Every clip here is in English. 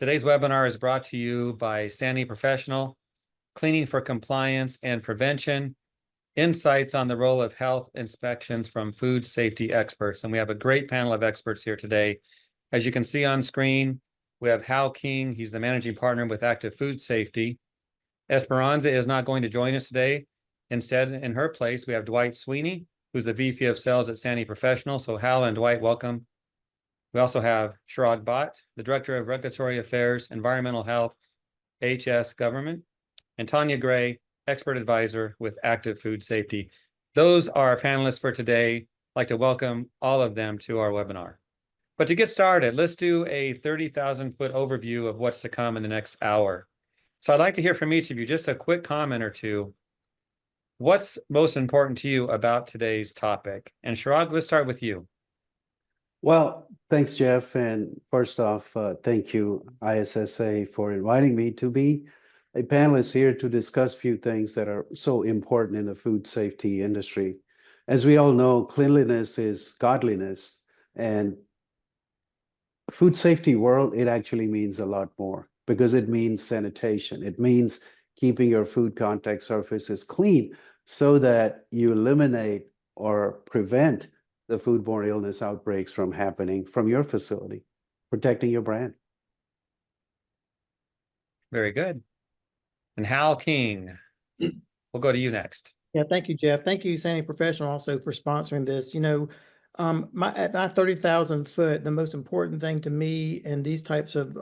Today's webinar is brought to you by Sani Professional, Cleaning for Compliance and Prevention, Insights on the Role of Health Inspections from Food Safety Experts. And we have a great panel of experts here today. As you can see on screen, we have Hal King. He's the managing partner with Active Food Safety. Esperanza is not going to join us today. Instead, in her place, we have Dwight Sweeney, who's the VP of Sales at Sani Professional. So Hal and Dwight, welcome. We also have Chirag Bhatt, the Director of Regulatory Affairs, Environmental Health, HS Government, and Tanya Gray, Expert Advisor with Active Food Safety. Those are our panelists for today. I'd like to welcome all of them to our webinar. But to get started, let's do a 30,000-foot overview of what's to come in the next hour. So I'd like to hear from each of you, just a quick comment or two. What's most important to you about today's topic? And Chirag, let's start with you. Well, thanks, Jeff. And first off, thank you, ISSA, for inviting me to be a panelist here to discuss a few things that are so important in the food safety industry. As we all know, cleanliness is godliness, and food safety world, it actually means a lot more because it means sanitation. It means keeping your food contact surfaces clean so that you eliminate or prevent the foodborne illness outbreaks from happening from your facility, protecting your brand. Very good. And Hal King, we'll go to you next. Yeah, thank you, Jeff. Thank you, Sani Professional, also for sponsoring this. You know, at my 30,000 foot, the most important thing to me in these types of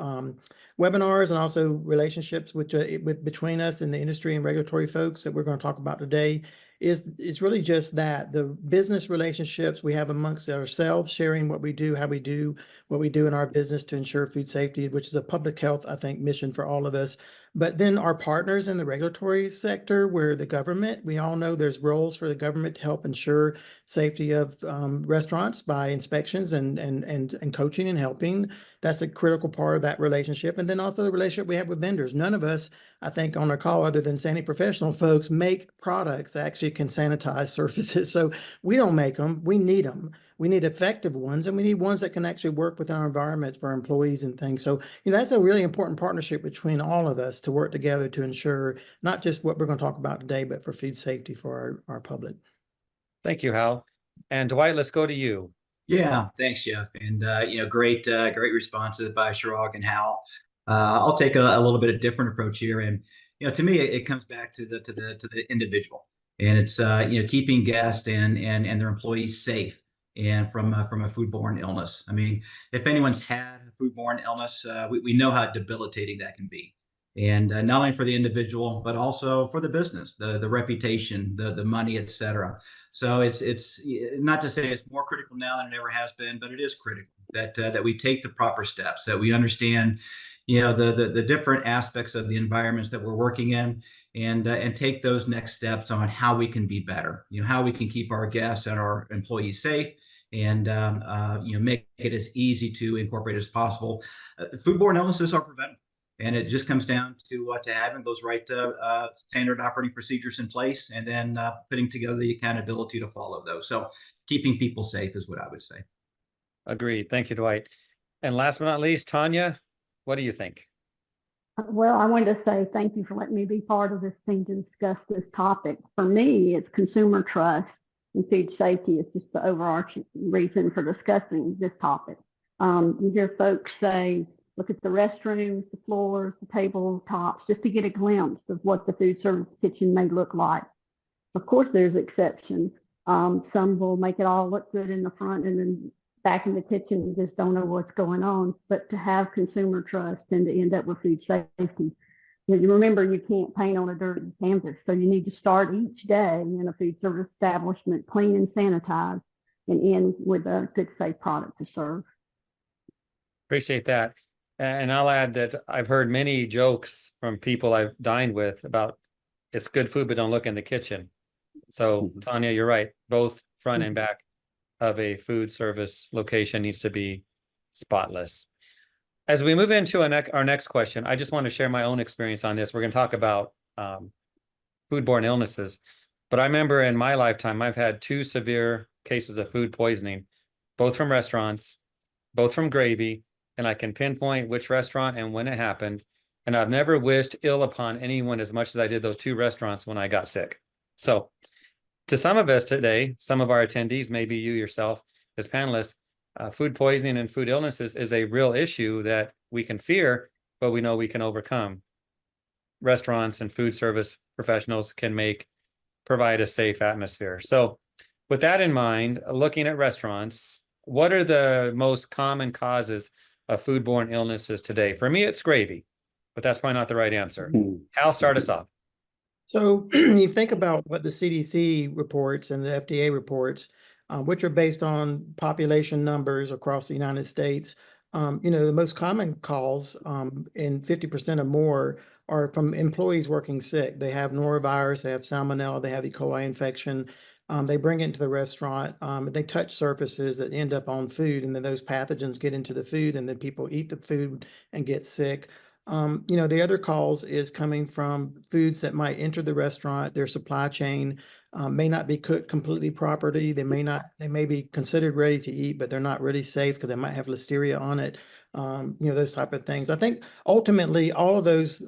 webinars and also relationships with between us and the industry and regulatory folks that we're going to talk about today is really just that, the business relationships we have amongst ourselves, sharing what we do, how we do what we do in our business to ensure food safety, which is a public health, I think, mission for all of us. But then our partners in the regulatory sector, where the government, we all know there's roles for the government to help ensure safety of restaurants by inspections and coaching and helping. That's a critical part of that relationship. And then also the relationship we have with vendors. None of us, I think, on our call, other than Sani Professional folks, make products that actually can sanitize surfaces. So we don't make them, we need them. We need effective ones, and we need ones that can actually work with our environments for our employees and things. So, you know, that's a really important partnership between all of us to work together to ensure not just what we're going to talk about today, but for food safety for our public. Thank you, Hal. And Dwight, let's go to you. Yeah, thanks, Jeff. And great responses by Chirag and Hal. I'll take a little bit of different approach here, and to me, it comes back to the individual, and it's keeping guests and their employees safe and from a foodborne illness. I mean, if anyone's had a foodborne illness, we know how debilitating that can be. And not only for the individual, but also for the business, the reputation, the money, et cetera. So it's not to say it's more critical now than it ever has been, but it is critical that we take the proper steps, that we understand, the different aspects of the environments that we're working in, and take those next steps on how we can be better, how we can keep our guests and our employees safe, and make it as easy to incorporate as possible. Foodborne illnesses are preventable. And it just comes down to having those right standard operating procedures in place, and then putting together the accountability to follow those. So keeping people safe is what I would say. Agreed. Thank you, Dwight. And last but not least, Tanya, what do you think? Well, I wanted to say thank you for letting me be part of this team to discuss this topic. For me, it's consumer trust and food safety is just the overarching reason for discussing this topic. You hear folks say, look at the restrooms, the floors, the tabletops, just to get a glimpse of what the food service kitchen may look like. Of course, there's exceptions. Some will make it all look good in the front, and then back in the kitchen, you just don't know what's going on. But to have consumer trust and to end up with food safety, you remember you can't paint on a dirty canvas. So you need to start each day in a food service establishment clean and sanitized, and end with a good, safe product to serve. Appreciate that. And I'll add that I've heard many jokes from people I've dined with about it's good food, but don't look in the kitchen. So Tanya, you're right. Both front and back of a food service location needs to be spotless. As we move into our next question, I just want to share my own experience on this. We're going to talk about foodborne illnesses. But I remember in my lifetime, I've had 2 severe cases of food poisoning, both from restaurants, both from gravy, and I can pinpoint which restaurant and when it happened. And I've never wished ill upon anyone as much as I did those 2 restaurants when I got sick. So to some of us today, some of our attendees, maybe you yourself as panelists, food poisoning and food illnesses is a real issue that we can fear, but we know we can overcome. Restaurants and food service professionals can provide a safe atmosphere. So with that in mind, looking at restaurants, what are the most common causes of foodborne illnesses today? For me, it's gravy, but that's probably not the right answer. Hal, start us off. So you think about what the CDC reports and the FDA reports, which are based on population numbers across the United States. The most common calls in 50% or more are from employees working sick. They have norovirus, they have salmonella, they have E. coli infection. They bring it into the restaurant. They touch surfaces that end up on food, and then those pathogens get into the food, and then people eat the food and get sick. The other calls is coming from foods that might enter the restaurant. Their supply chain may not be cooked completely properly. They may be considered ready to eat, but they're not really safe because they might have listeria on it. Those type of things. I think ultimately all of those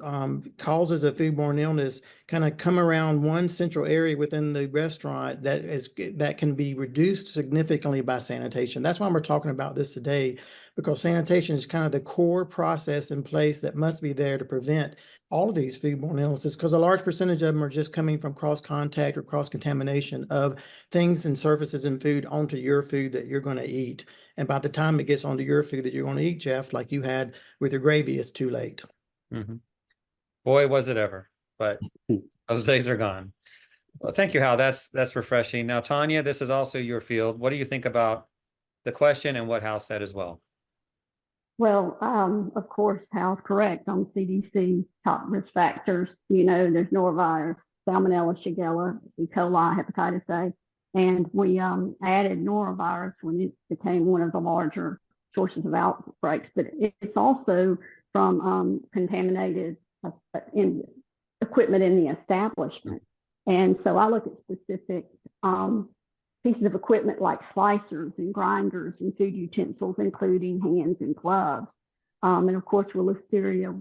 causes of foodborne illness kind of come around one central area within the restaurant that can be reduced significantly by sanitation. That's why we're talking about this today, because sanitation is kind of the core process in place that must be there to prevent all of these foodborne illnesses, because a large percentage of them are just coming from cross contact or cross contamination of things and surfaces and food onto your food that you're going to eat. And by the time it gets onto your food that you're going to eat, Jeff, like you had with your gravy, it's too late. Mm-hmm. Boy, was it ever, but those days are gone. Well, thank you, Hal. That's refreshing. Now, Tanya, this is also your field. What do you think about the question and what Hal said as well? Well, of course, Hal's correct on CDC top risk factors. There's norovirus, salmonella, shigella, E. coli, hepatitis A, and we added norovirus when it became one of the larger sources of outbreaks. But it's also from contaminated equipment in the establishment. And so I look at specific pieces of equipment like slicers and grinders and food utensils, including hands and gloves. And of course, with listeria,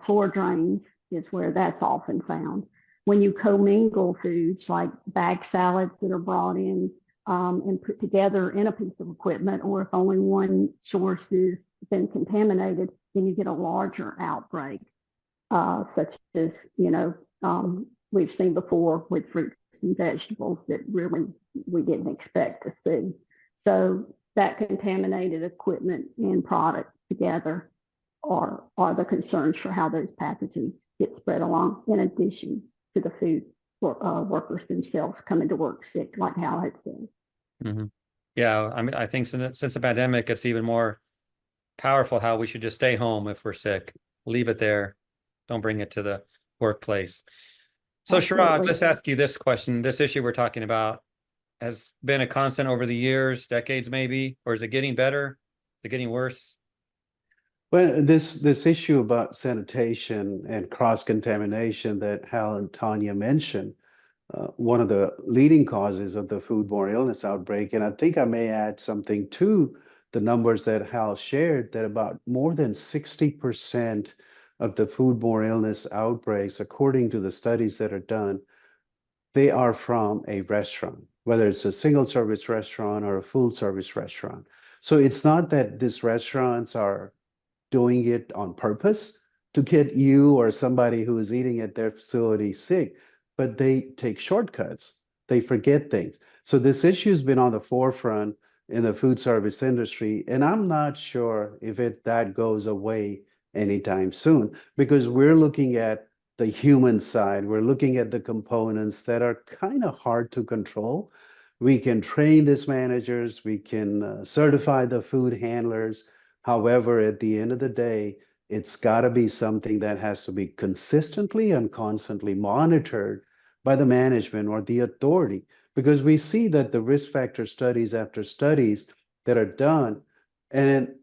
floor drains is where that's often found. When you commingle foods like bag salads that are brought in and put together in a piece of equipment, or if only one source has been contaminated, then you get a larger outbreak, such as, we've seen before with fruits and vegetables that really we didn't expect to see. So that contaminated equipment and product together are the concerns for how those pathogens get spread along, in addition to the food workers themselves coming to work sick, like Hal had said. Mm-hmm. Yeah, I mean, I think since the pandemic, it's even more powerful how we should just stay home if we're sick, leave it there, don't bring it to the workplace. So Chirag, let's ask you this question. This issue we're talking about has been a constant over the years, decades maybe, or is it getting better? Is it getting worse? Well, this issue about sanitation and cross-contamination that Hal and Tanya mentioned, one of the leading causes of the foodborne illness outbreak, and I think I may add something to the numbers that Hal shared, that about more than 60% of the foodborne illness outbreaks, according to the studies that are done, they are from a restaurant, whether it's a single service restaurant or a full service restaurant. So it's not that these restaurants are doing it on purpose to get you or somebody who is eating at their facility sick, but they take shortcuts. They forget things. So this issue has been on the forefront in the food service industry, and I'm not sure if that goes away anytime soon, because we're looking at the human side. We're looking at the components that are kind of hard to control. We can train these managers, we can certify the food handlers. However, at the end of the day, it's got to be something that has to be consistently and constantly monitored by the management or the authority, because we see that the risk factor studies after studies that are done, and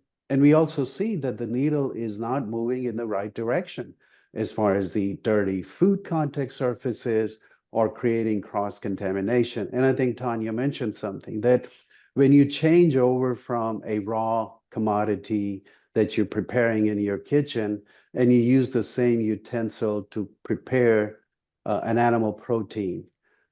we also see that the needle is not moving in the right direction as far as the dirty food contact surfaces or creating cross-contamination. And I think Tanya mentioned something, that when you change over from a raw commodity that you're preparing in your kitchen, and you use the same utensil to prepare an animal protein.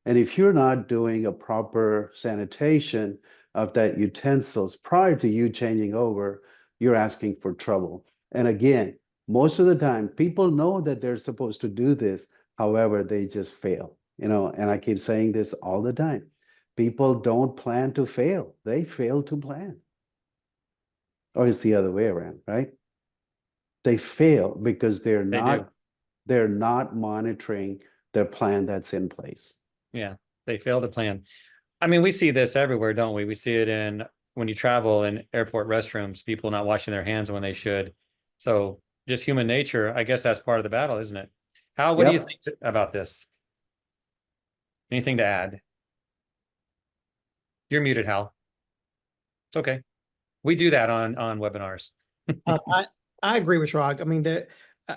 And if you're not doing a proper sanitation of that utensils prior to you changing over, you're asking for trouble. And again, most of the time, people know that they're supposed to do this. However, they just fail, and I keep saying this all the time. People don't plan to fail. They fail to plan. Or it's the other way around, right? They fail because they're They not do. they're not monitoring their plan that's in place. Yeah, they fail to plan. I mean, we see this everywhere, don't we? We see it in when you travel in airport restrooms, people not washing their hands when they should. So just human nature, I guess that's part of the battle, isn't it? Hal, what do you Yep. think about this? Anything to add? You're muted, Hal. It's okay. We do that on webinars. I agree with Chirag. I mean,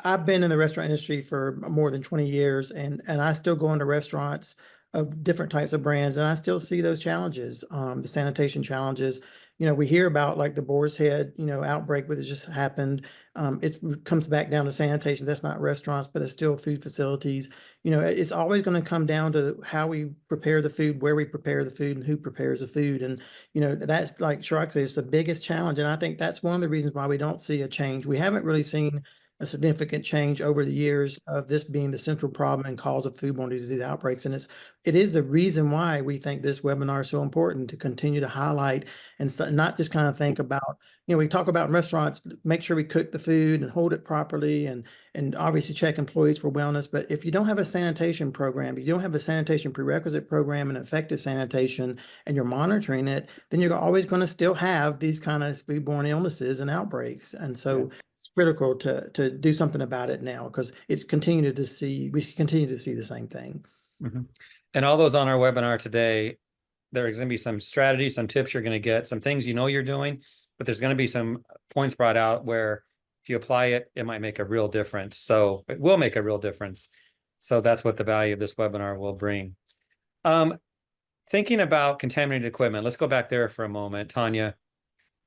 I've been in the restaurant industry for more than 20 years, and I still go into restaurants of different types of brands, and I still see those challenges, the sanitation challenges. We hear about like the Boar's Head, outbreak that just happened. It comes back down to sanitation. That's not restaurants, but it's still food facilities. It's always going to come down to how we prepare the food, where we prepare the food, and who prepares the food. And that's like Chirag says, it's the biggest challenge. And I think that's one of the reasons why we don't see a change. We haven't really seen a significant change over the years of this being the central problem and cause of foodborne disease outbreaks. And it is the reason why we think this webinar is so important, to continue to highlight and not just kind of think about, we talk about in restaurants, make sure we cook the food and hold it properly, and obviously check employees for wellness. But if you don't have a sanitation program, you don't have a sanitation prerequisite program and effective sanitation, and you're monitoring it, then you're always going to still have these kind of foodborne illnesses and outbreaks. And so it's critical to do something about it now, because we continue to see the same thing. Mm-hmm. And all those on our webinar today, there's going to be some strategies, some tips you're going to get, some things you're doing, but there's going to be some points brought out where if you apply it, it might make a real difference. So it will make a real difference. So that's what the value of this webinar will bring. Thinking about contaminated equipment, let's go back there for a moment. Tanya,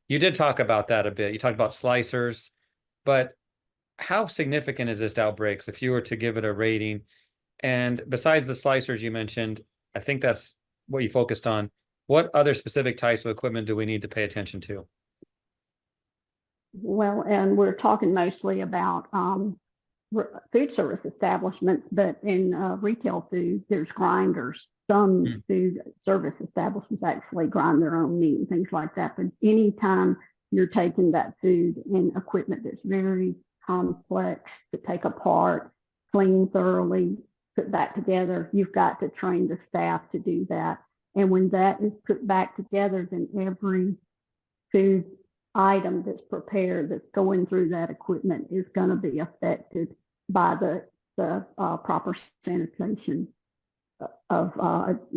you did talk about that a bit. You talked about slicers, but how significant is this to outbreaks if you were to give it a rating? And besides the slicers you mentioned, I think that's what you focused on. What other specific types of equipment do we need to pay attention to? Well, and we're talking mostly about food service establishments, but in retail food, there's grinders. Some food service establishments actually grind their own meat and things like that. But anytime you're taking that food in equipment that's very complex to take apart, clean thoroughly, put back together, you've got to train the staff to do that. And when that is put back together, then every food item that's prepared that's going through that equipment is going to be affected by the proper sanitation of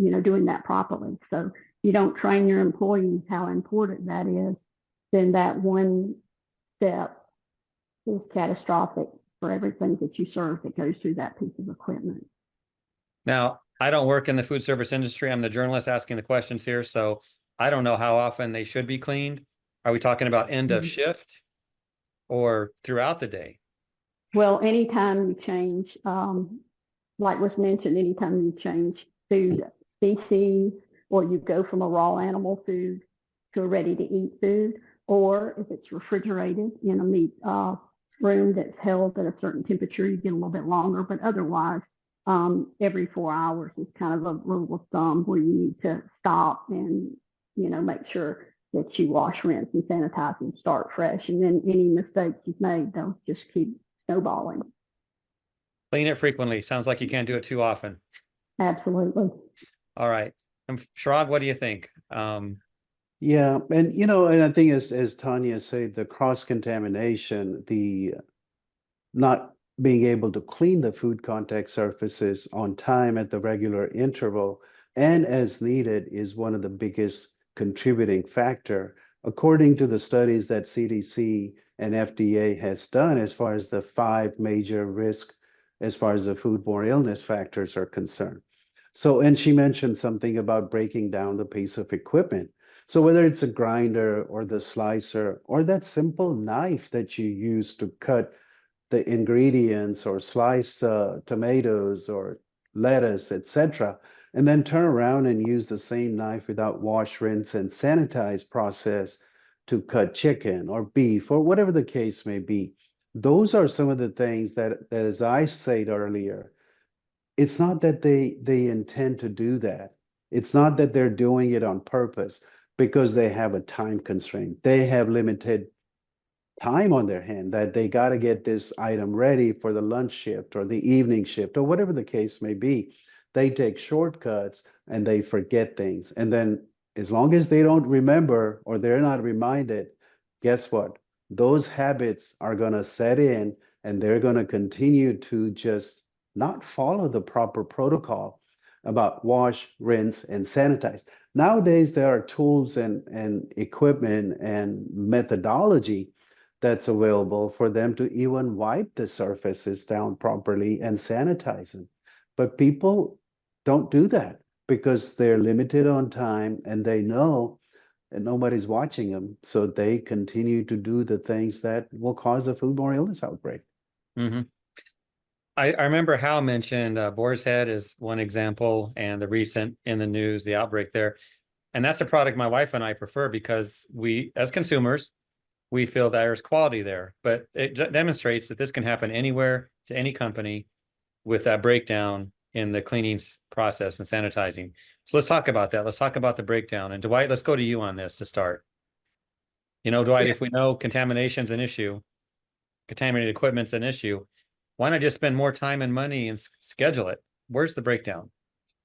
doing that properly. So you don't train your employees how important that is, then that one step is catastrophic for everything that you serve that goes through that piece of equipment. Now, I don't work in the food service industry. I'm the journalist asking the questions here, so I don't know how often they should be cleaned. Are we talking about end of shift or throughout the day? Well, anytime you change, like was mentioned, anytime you change food species, or you go from a raw animal food to a ready-to-eat food, or if it's refrigerated in a meat room that's held at a certain temperature, you get a little bit longer, but otherwise, every 4 hours is kind of a rule of thumb where you need to stop and, make sure that you wash, rinse, and sanitize and start fresh. And then any mistakes you've made, they'll just keep snowballing. Clean it frequently. Sounds like you can't do it too often. Absolutely. All right. Chirag, what do you think? Yeah, and I think as Tanya said, the cross-contamination, the not being able to clean the food contact surfaces on time at the regular interval and as needed is one of the biggest contributing factor, according to the studies that CDC and FDA has done as far as the 5 major risks as far as the foodborne illness factors are concerned. So, and she mentioned something about breaking down the piece of equipment. So whether it's a grinder or the slicer or that simple knife that you use to cut the ingredients or slice tomatoes or lettuce, etc., and then turn around and use the same knife without wash, rinse, and sanitize process to cut chicken or beef or whatever the case may be. Those are some of the things that, as I said earlier, it's not that they intend to do that. It's not that they're doing it on purpose because they have a time constraint. They have limited time on their hand that they got to get this item ready for the lunch shift or the evening shift or whatever the case may be. They take shortcuts and they forget things. And then as long as they don't remember or they're not reminded, guess what? Those habits are going to set in and they're going to continue to just not follow the proper protocol about wash, rinse, and sanitize. Nowadays, there are tools and equipment and methodology that's available for them to even wipe the surfaces down properly and sanitize them. But people don't do that because they're limited on time and they know that nobody's watching them. So they continue to do the things that will cause a foodborne illness outbreak. Mhm. I remember Hal mentioned boar's head is one example, and the recent in the news, the outbreak there. And that's a product my wife and I prefer because we, as consumers, we feel that there's quality there. But it demonstrates that this can happen anywhere to any company with that breakdown in the cleaning process and sanitizing. So let's talk about that. Let's talk about the breakdown. And Dwight, let's go to you on this to start. You know, Dwight, if we know contamination's an issue, contaminated equipment's an issue, why not just spend more time and money and schedule it? Where's the breakdown?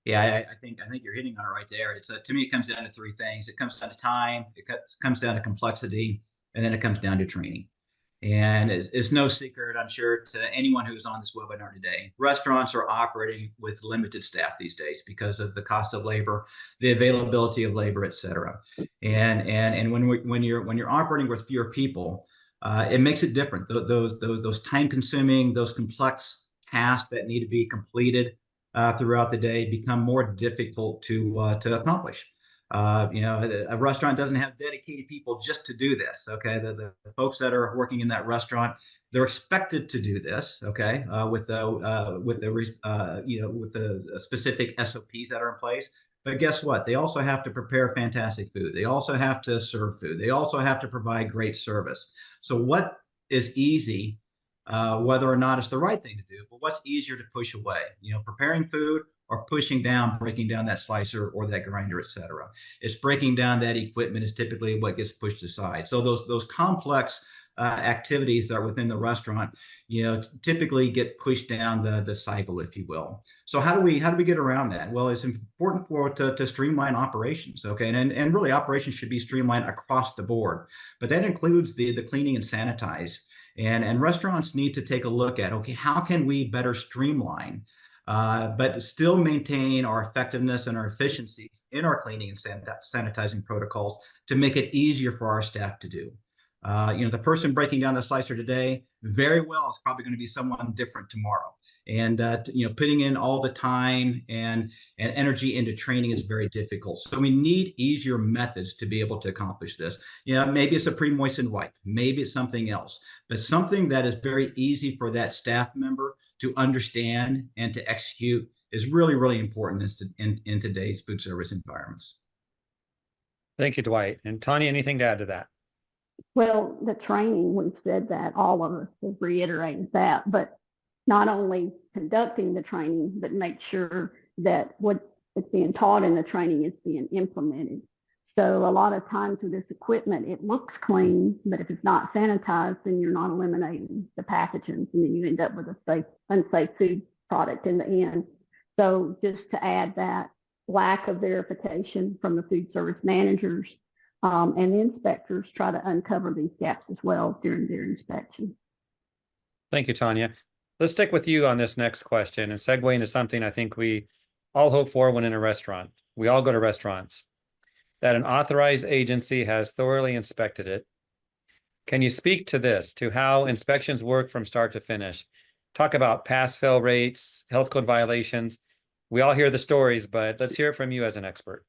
Yeah, I think you're hitting on it right there. It's to me, it comes down to three things. It comes down to time, comes down to complexity, and then it comes down to training. And it's no secret, I'm sure, to anyone who's on this webinar today, restaurants are operating with limited staff these days because of the cost of labor, the availability of labor, et cetera. And when you're operating with fewer people, it makes it different. Those time consuming, those complex tasks that need to be completed throughout the day become more difficult to accomplish. A restaurant doesn't have dedicated people just to do this. Okay, the folks that are working in that restaurant, they're expected to do this. Okay, with the specific SOPs that are in place. But guess what? They also have to prepare fantastic food. They also have to serve food. They also have to provide great service. So what is easy, whether or not it's the right thing to do, but what's easier to push away? Preparing food or breaking down that slicer or that grinder, et cetera. It's breaking down that equipment is typically what gets pushed aside. So those complex activities that are within the restaurant, typically get pushed down the cycle, if you will. So how do we get around that? Well, it's important to streamline operations. Okay, and really operations should be streamlined across the board, but that includes the cleaning and sanitize. And restaurants need to take a look at, okay, how can we better streamline, but still maintain our effectiveness and our efficiencies in our cleaning and sanitizing protocols to make it easier for our staff to do. The person breaking down the slicer today, very well, is probably going to be someone different tomorrow. And putting in all the time and energy into training is very difficult. So we need easier methods to be able to accomplish this. Maybe it's a pre-moistened wipe, maybe it's something else, but something that is very easy for that staff member to understand and to execute is really, really important in today's food service environments. Thank you, Dwight. And Tanya, anything to add to that? Well, the training, we've said that, all of us have reiterated that, but not only conducting the training, but make sure that what is being taught in the training is being implemented. So a lot of times with this equipment, it looks clean, but if it's not sanitized, then you're not eliminating the pathogens, and then you end up with a unsafe food product in the end. So just to add that, lack of verification from the food service managers and the inspectors try to uncover these gaps as well during their inspection. Thank you, Tanya. Let's stick with you on this next question and segue into something I think we all hope for when in a restaurant. We all go to restaurants. That an authorized agency has thoroughly inspected it. Can you speak to this, to how inspections work from start to finish? Talk about pass-fail rates, health code violations. We all hear the stories, but let's hear it from you as an expert.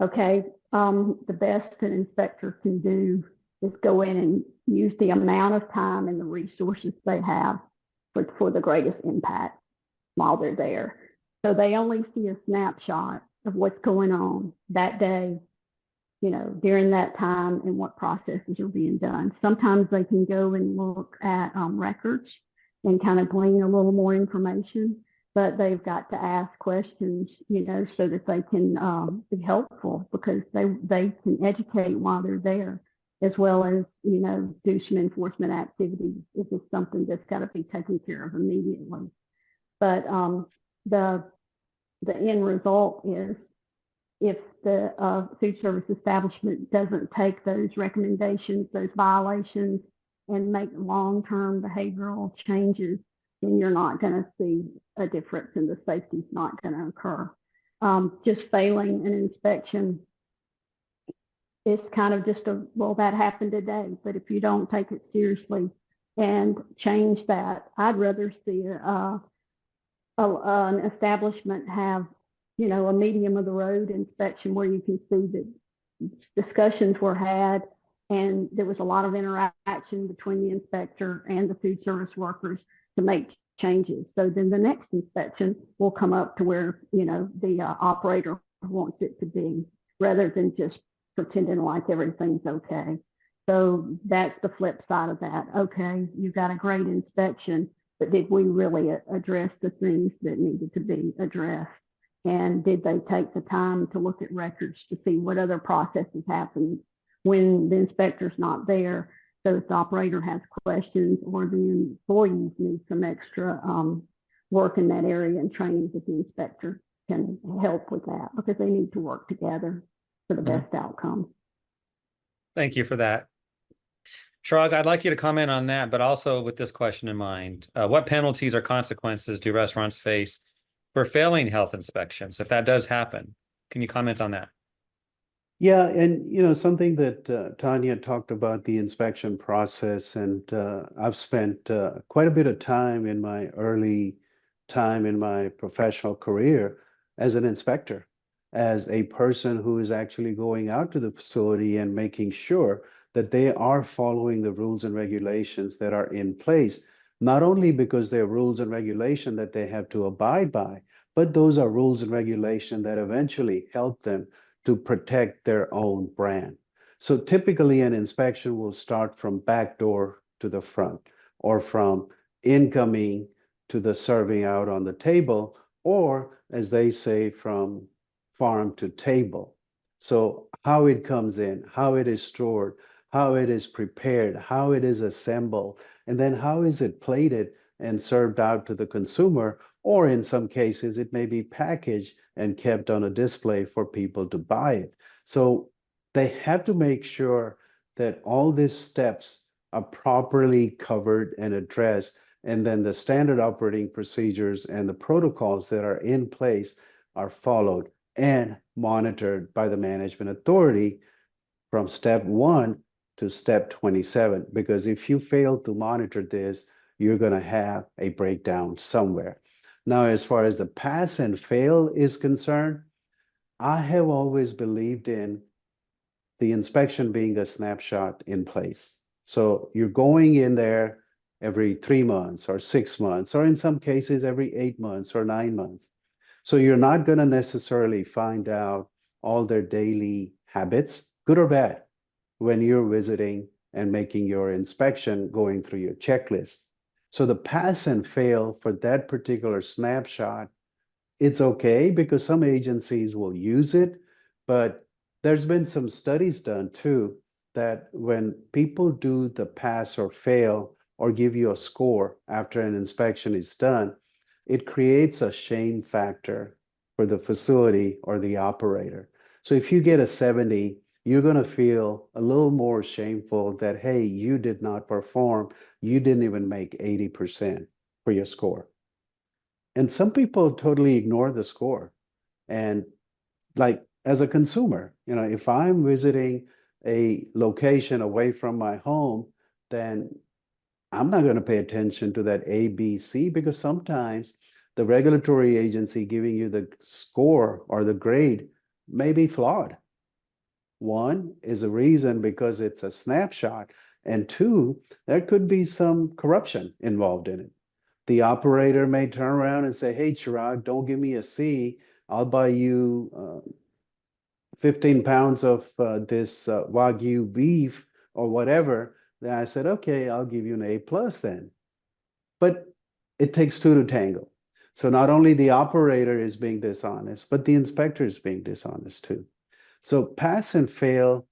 Okay, the best an inspector can do is go in and use the amount of time and the resources they have for the greatest impact while they're there. So they only see a snapshot of what's going on that day, during that time and what processes are being done. Sometimes they can go and look at records and kind of glean a little more information, but they've got to ask questions, so that they can be helpful, because they can educate while they're there, as well as, do some enforcement activities if it's something that's got to be taken care of immediately. But the end result is, if the food service establishment doesn't take those recommendations, those violations, and make long-term behavioral changes, then you're not going to see a difference, and the safety's not going to occur. Just failing an inspection, it's kind of just well, that happened today. But if you don't take it seriously and change that, I'd rather see an establishment have, a medium of the road inspection, where you can see that discussions were had and there was a lot of interaction between the inspector and the food service workers to make changes. So then the next inspection will come up to where, the operator wants it to be, rather than just pretending like everything's okay. So that's the flip side of that. Okay, you got a great inspection, but did we really address the things that needed to be addressed? And did they take the time to look at records to see what other processes happen when the inspector's not there? So if the operator has questions, or the employees need some extra work in that area and training, that the inspector can help with that, because they need to work together for the best outcome. Thank you for that. Chirag, I'd like you to comment on that, but also with this question in mind. What penalties or consequences do restaurants face for failing health inspections, if that does happen? Can you comment on that? Yeah, and something that Tanya talked about, the inspection process, and I've spent quite a bit of time in my early time in my professional career as an inspector, as a person who is actually going out to the facility and making sure that they are following the rules and regulations that are in place, not only because they're rules and regulation that they have to abide by, but those are rules and regulation that eventually help them to protect their own brand. So typically an inspection will start from back door to the front, or from incoming to the serving out on the table, or as they say, from farm to table. So how it comes in, how it is stored, how it is prepared, how it is assembled, and then how is it plated and served out to the consumer, or in some cases, it may be packaged and kept on a display for people to buy it. So they have to make sure that all these steps are properly covered and addressed, and then the standard operating procedures and the protocols that are in place are followed and monitored by the management authority from step 1 to step 27. Because if you fail to monitor this, you're going to have a breakdown somewhere. Now, as far as the pass and fail is concerned, I have always believed in the inspection being a snapshot in place. So you're going in there every 3 months or 6 months, or in some cases every 8 months or 9 months. So you're not going to necessarily find out all their daily habits, good or bad, when you're visiting and making your inspection, going through your checklist. So the pass and fail for that particular snapshot, it's okay, because some agencies will use it, but there's been some studies done too, that when people do the pass or fail or give you a score after an inspection is done, it creates a shame factor for the facility or the operator. So if you get a 70, you're going to feel a little more shameful that, hey, you did not perform. You didn't even make 80% for your score. And some people totally ignore the score. And like, as a consumer, if I'm visiting a location away from my home, then I'm not going to pay attention to that A, B, C, because sometimes the regulatory agency giving you the score or the grade may be flawed. One is a reason because it's a snapshot, and two, there could be some corruption involved in it. The operator may turn around and say, hey, Chirag, don't give me a C. I'll buy you 15 pounds of this Wagyu beef or whatever. Then I said, okay, I'll give you an A plus then. But it takes two to tango. So not only the operator is being dishonest, but the inspector is being dishonest too. So pass and fail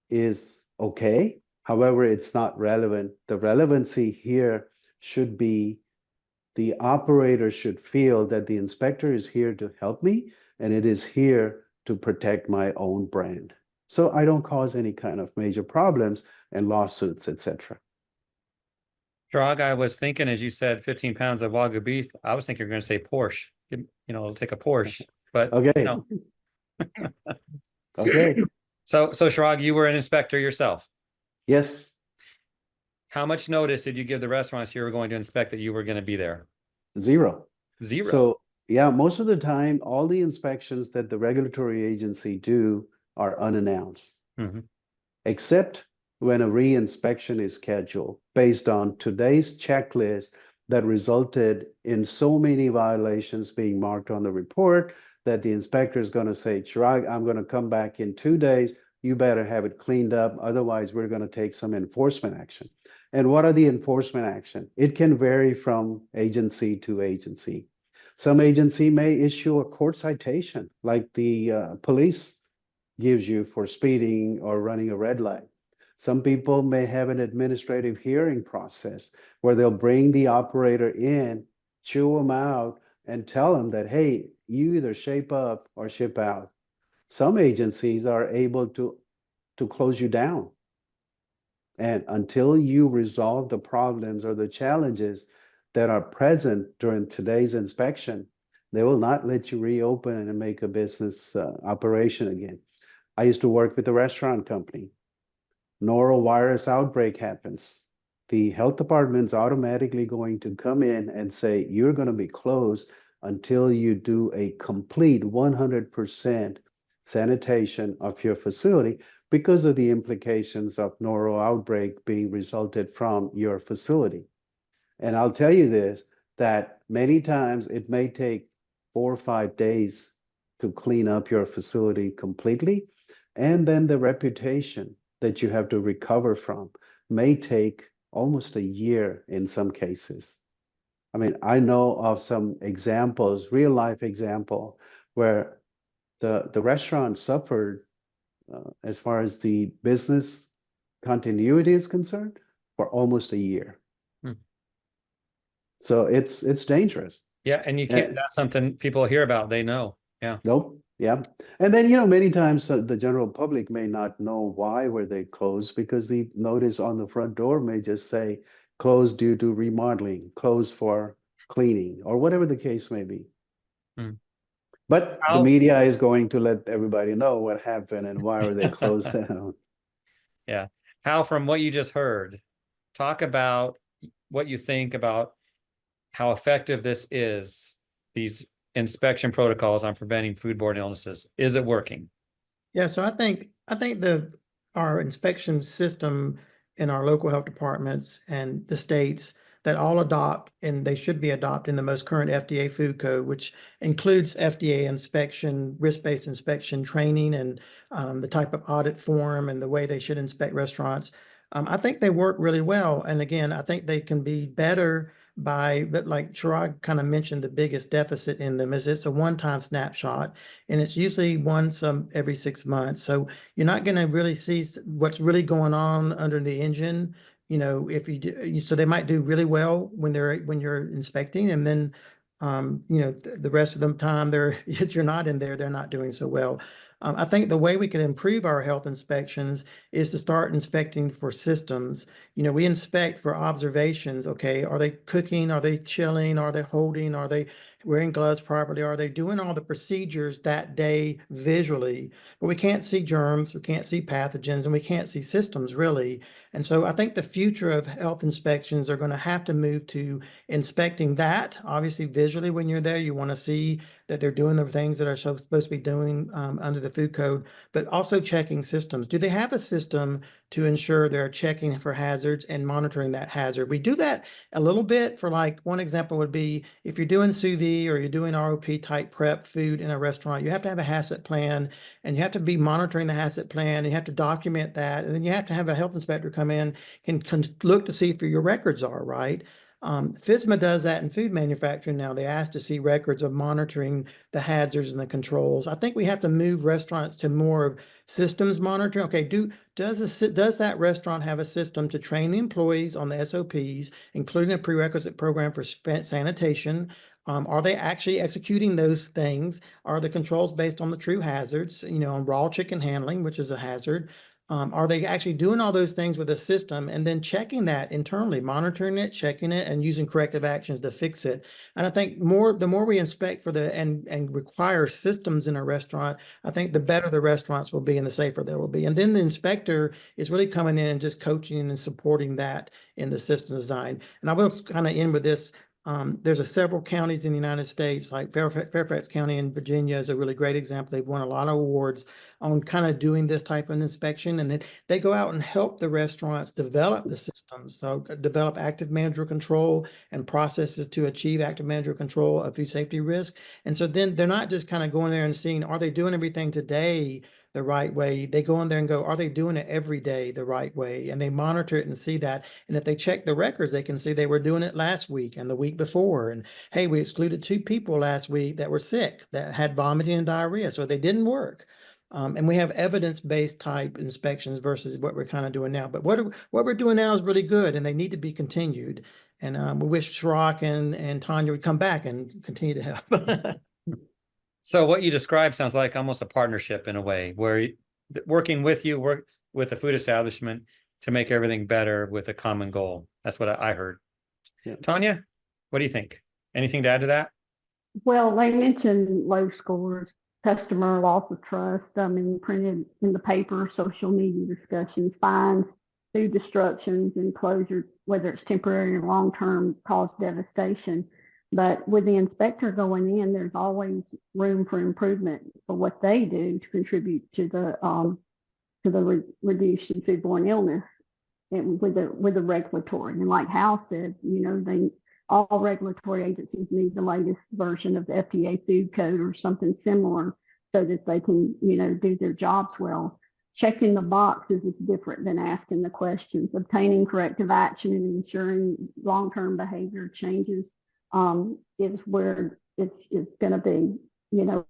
is okay. However, it's not relevant. The relevancy here should be the operator should feel that the inspector is here to help me and it is here to protect my own brand. So I don't cause any kind of major problems and lawsuits, etc. Chirag, I was thinking, as you said, 15 pounds of Wagyu beef, I was thinking you're going to say Porsche. You know, it'll take a Porsche, but Okay. no. Okay. So Chirag, you were an inspector yourself. Yes. How much notice did you give the restaurants you were going to inspect that you were going to be there? Zero. Zero. So yeah, most of the time, all the inspections that the regulatory agency do are unannounced, except when a re-inspection is scheduled based on today's checklist that resulted in so many violations being marked on the report that the inspector is going to say, Chirag, I'm going to come back in 2 days. You better have it cleaned up. Otherwise, we're going to take some enforcement action. And what are the enforcement action? It can vary from agency to agency. Some agency may issue a court citation, like the police gives you for speeding or running a red light. Some people may have an administrative hearing process where they'll bring the operator in, chew them out, and tell them that, hey, you either shape up or ship out. Some agencies are able to close you down. And until you resolve the problems or the challenges that are present during today's inspection, they will not let you reopen and make a business operation again. I used to work with a restaurant company. Norovirus outbreak happens. The health department's automatically going to come in and say, you're going to be closed until you do a complete 100% sanitation of your facility because of the implications of noro outbreak being resulted from your facility. And I'll tell you this, that many times it may take 4 or 5 days to clean up your facility completely. And then the reputation that you have to recover from may take almost a year in some cases. I mean, I know of some examples, real life example, where the restaurant suffered as far as the business continuity is concerned for almost a year. So it's dangerous. Yeah, and you can't, that's something people hear about, they know. Yeah. Nope. Yeah. And then, many times the general public may not know why were they closed because the notice on the front door may just say closed due to remodeling, closed for cleaning, or whatever the case may be. But the media is going to let everybody know what happened and why were they closed down. Yeah. Hal, from what you just heard, talk about what you think about how effective this is, these inspection protocols on preventing foodborne illnesses. Is it working? Yeah, so I think our inspection system in our local health departments and the states that all adopt, and they should be adopting the most current FDA food code, which includes FDA inspection, risk-based inspection training, and the type of audit form and the way they should inspect restaurants. I think they work really well. And again, I think they can be better but like Chirag kind of mentioned, the biggest deficit in them is it's a one-time snapshot, and it's usually once every 6 months. So you're not going to really see what's really going on under the engine. If you do, so they might do really well when you're inspecting, and then the rest of the time if you're not in there, they're not doing so well. I think the way we can improve our health inspections is to start inspecting for systems. We inspect for observations. Okay, are they cooking? Are they chilling? Are they holding? Are they wearing gloves properly? Are they doing all the procedures that day visually? But we can't see germs, we can't see pathogens, and we can't see systems really. And so I think the future of health inspections are going to have to move to inspecting that. Obviously, visually, when you're there, you want to see that they're doing the things that are supposed to be doing under the food code, but also checking systems. Do they have a system to ensure they're checking for hazards and monitoring that hazard? We do that a little bit. For like, one example would be if you're doing sous vide or you're doing ROP type prep food in a restaurant, you have to have a HACCP plan, and you have to be monitoring the HACCP plan. You have to document that, and then you have to have a health inspector come in and can look to see if your records are right. FSMA does that in food manufacturing now. They ask to see records of monitoring the hazards and the controls. I think we have to move restaurants to more of systems monitoring. Okay, does that restaurant have a system to train the employees on the SOPs, including a prerequisite program for sanitation? Are they actually executing those things? Are the controls based on the true hazards, on raw chicken handling, which is a hazard? Are they actually doing all those things with a system and then checking that internally, monitoring it, checking it, and using corrective actions to fix it? And I think the more we inspect for and require systems in a restaurant, I think the better the restaurants will be and the safer they will be. And then the inspector is really coming in and just coaching and supporting that in the system design. And I will kind of end with this. There's several counties in the United States, like Fairfax County in Virginia is a really great example. They've won a lot of awards on kind of doing this type of inspection, and they go out and help the restaurants develop the systems. So develop active manager control and processes to achieve active manager control of food safety risk. And so then they're not just kind of going there and seeing, are they doing everything today the right way? They go in there and go, are they doing it every day the right way? And they monitor it and see that. And if they check the records, they can see they were doing it last week and the week before. And hey, we excluded 2 people last week that were sick, that had vomiting and diarrhea, so they didn't work. And we have evidence-based type inspections versus what we're kind of doing now. But what we're doing now is really good, and they need to be continued. And we wish Chirag and Tanya would come back and continue to help. So what you described sounds like almost a partnership in a way, where working with you, work with the food establishment to make everything better with a common goal. That's what I heard. Yeah. Tanya, what do you think? Anything to add to that? Well, they mentioned low scores, customer loss of trust, printed in the paper, social media discussions, fines, food destructions, and closure, whether it's temporary or long-term, cause devastation. But with the inspector going in, there's always room for improvement for what they do to contribute to the reduced in foodborne illness, and with the regulatory. And like Hal said, all regulatory agencies need the latest version of the FDA food code or something similar so that they can, do their jobs well. Checking the boxes is different than asking the questions. Obtaining corrective action and ensuring long-term behavior changes is where it's going to be,